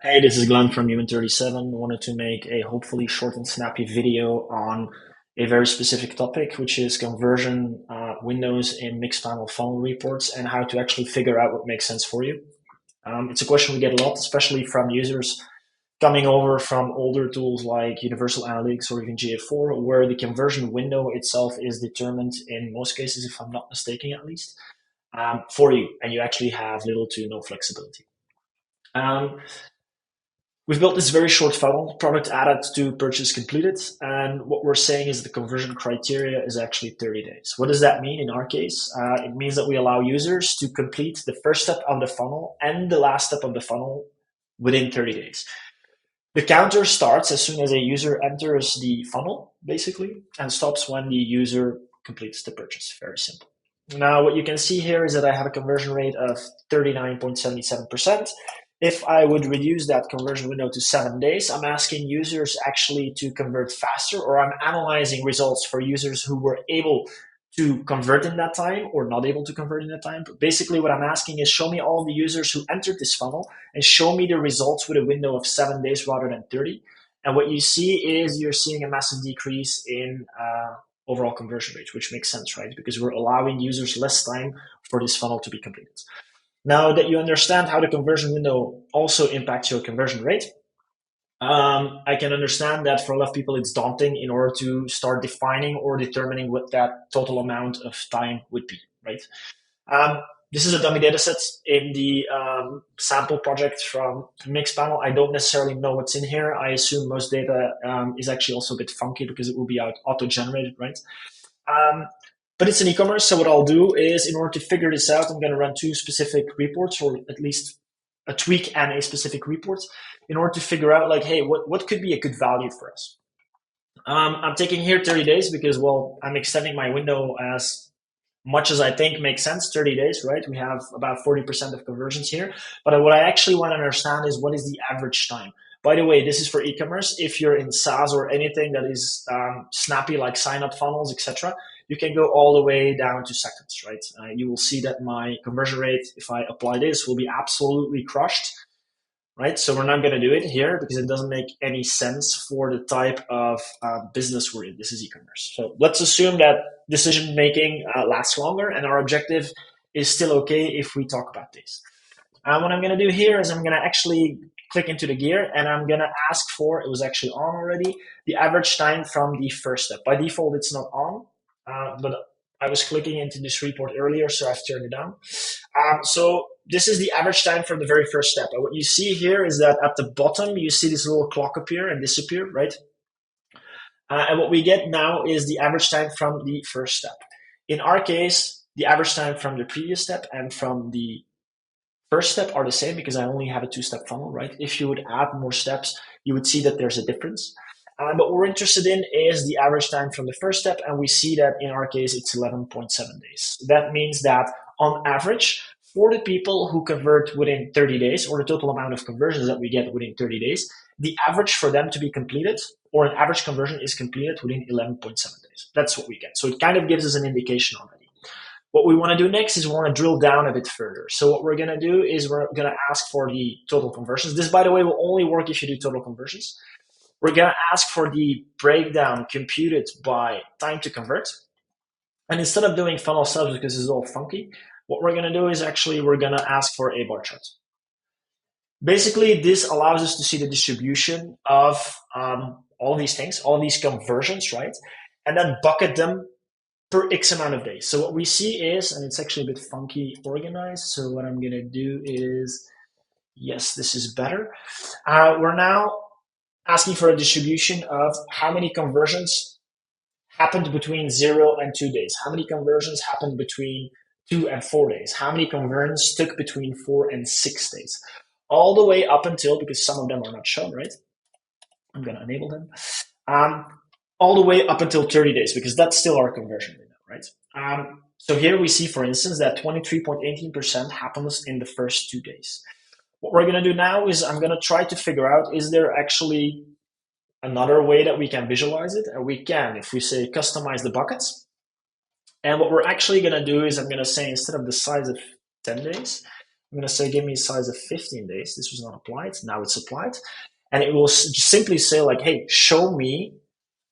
Hey, this is Glenn from Human37. Wanted to make a hopefully short and snappy video on a very specific topic, which is conversion windows in Mixpanel funnel reports and how to actually figure out what makes sense for you. It's a question we get a lot, especially from users coming over from older tools like Universal Analytics or even GA4, where the conversion window itself is determined in most cases, if I'm not mistaken at least, for you, and you actually have little to no flexibility. Um, We've built this very short funnel, product added to purchase completed. And what we're saying is the conversion criteria is actually 30 days. What does that mean in our case? It means that we allow users to complete the first step of the funnel and the last step of the funnel within 30 days. The counter starts as soon as a user enters the funnel, basically, and stops when the user completes the purchase. Very simple. Now, what you can see here is that I have a conversion rate of 39.77%. If I would reduce that conversion window to 7 days, I'm asking users actually to convert faster, or I'm analyzing results for users who were able to convert in that time or not able to convert in that time. But basically, what I'm asking is show me all the users who entered this funnel and show me the results with a window of 7 days rather than 30. And what you see is you're seeing a massive decrease in overall conversion rate, which makes sense, right? Because we're allowing users less time for this funnel to be completed. Now that you understand how the conversion window also impacts your conversion rate, I can understand that for a lot of people it's daunting in order to start defining or determining what that total amount of time would be, right? Um, this is a dummy data set in the sample project from Mixpanel. I don't necessarily know what's in here. I assume most data is actually also a bit funky because it will be auto-generated, right? Um, but it's an e-commerce, so what I'll do is, in order to figure this out, I'm going to run two specific reports, or at least a tweak and a specific report, in order to figure out, like, hey, what could be a good value for us? I'm taking here 30 days because, well, I'm extending my window as much as I think makes sense. 30 days, right? We have about 40% of conversions here. But what I actually want to understand is what is the average time. By the way, this is for e-commerce. If you're in SaaS or anything that is snappy, like sign-up funnels, etc., you can go all the way down to seconds, right? You will see that my conversion rate, if I apply this, will be absolutely crushed, right? So we're not going to do it here because it doesn't make any sense for the type of business we're in. This is e-commerce. So let's assume that decision making lasts longer, and our objective is still okay if we talk about this. What I'm going to do here is I'm going to actually click into the gear, and I'm going to ask for, it was actually on already, the average time from the first step. By default, it's not on, but I was clicking into this report earlier, so I've turned it on. So this is the average time from the very first step. And what you see here is that at the bottom, you see this little clock appear and disappear, right? And what we get now is the average time from the first step. In our case, the average time from the previous step and from the first step are the same because I only have a two-step funnel, right? If you would add more steps, you would see that there's a difference. But what we're interested in is the average time from the first step, and we see that in our case, it's 11.7 days. That means that on average, for the people who convert within 30 days, or the total amount of conversions that we get within 30 days, the average for them to be completed, or an average conversion is completed within 11.7 days. That's what we get. So it kind of gives us an indication already. What we want to do next is we want to drill down a bit further. So what we're going to do is we're going to ask for the total conversions. This, by the way, will only work if you do total conversions. We're going to ask for the breakdown computed by time to convert. And instead of doing funnel subs because it's all funky, what we're going to do is actually we're going to ask for a bar chart. Basically, this allows us to see the distribution of all these things, all these conversions, right? And then bucket them per X amount of days. So what we see is, and it's actually a bit funky organized. So what I'm going to do is, yes, this is better. We're now asking for a distribution of how many conversions happened between 0 and 2 days. How many conversions happened between 2 and 4 days? How many conversions took between 4 and 6 days? All the way up until, because some of them are not shown, right? I'm going to enable them. All the way up until 30 days, because that's still our conversion window, right? So here we see, for instance, that 23.18% happens in the first 2 days. What we're going to do now is I'm going to try to figure out, is there actually another way that we can visualize it? And we can, if we say customize the buckets. And what we're actually going to do is I'm going to say, instead of the size of 10 days, I'm going to say, give me a size of 15 days. This was not applied. Now it's applied. And it will simply say like, hey, show me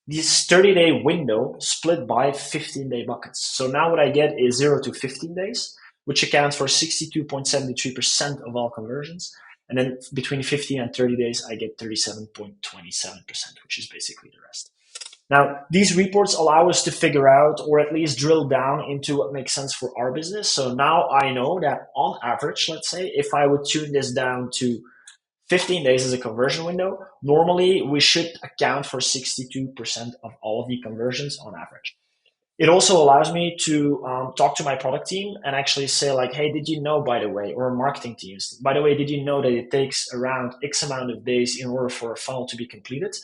this 30-day window split by 15-day buckets. So now what I get is 0 to 15 days, which accounts for 62.73% of all conversions. And then between 15 and 30 days, I get 37.27%, which is basically the rest. Now, these reports allow us to figure out or at least drill down into what makes sense for our business. So now I know that on average, let's say, if I would tune this down to 15 days as a conversion window, normally we should account for 62% of all of the conversions on average. It also allows me to talk to my product team and actually say like, hey, did you know, by the way, or marketing teams, by the way, did you know that it takes around X amount of days in order for a funnel to be completed?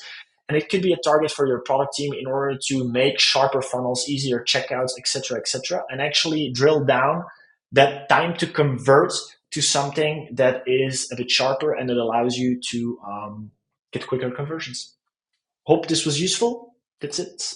And it could be a target for your product team in order to make sharper funnels, easier checkouts, etc., and actually drill down that time to convert to something that is a bit sharper and that allows you to get quicker conversions. Hope this was useful. That's it.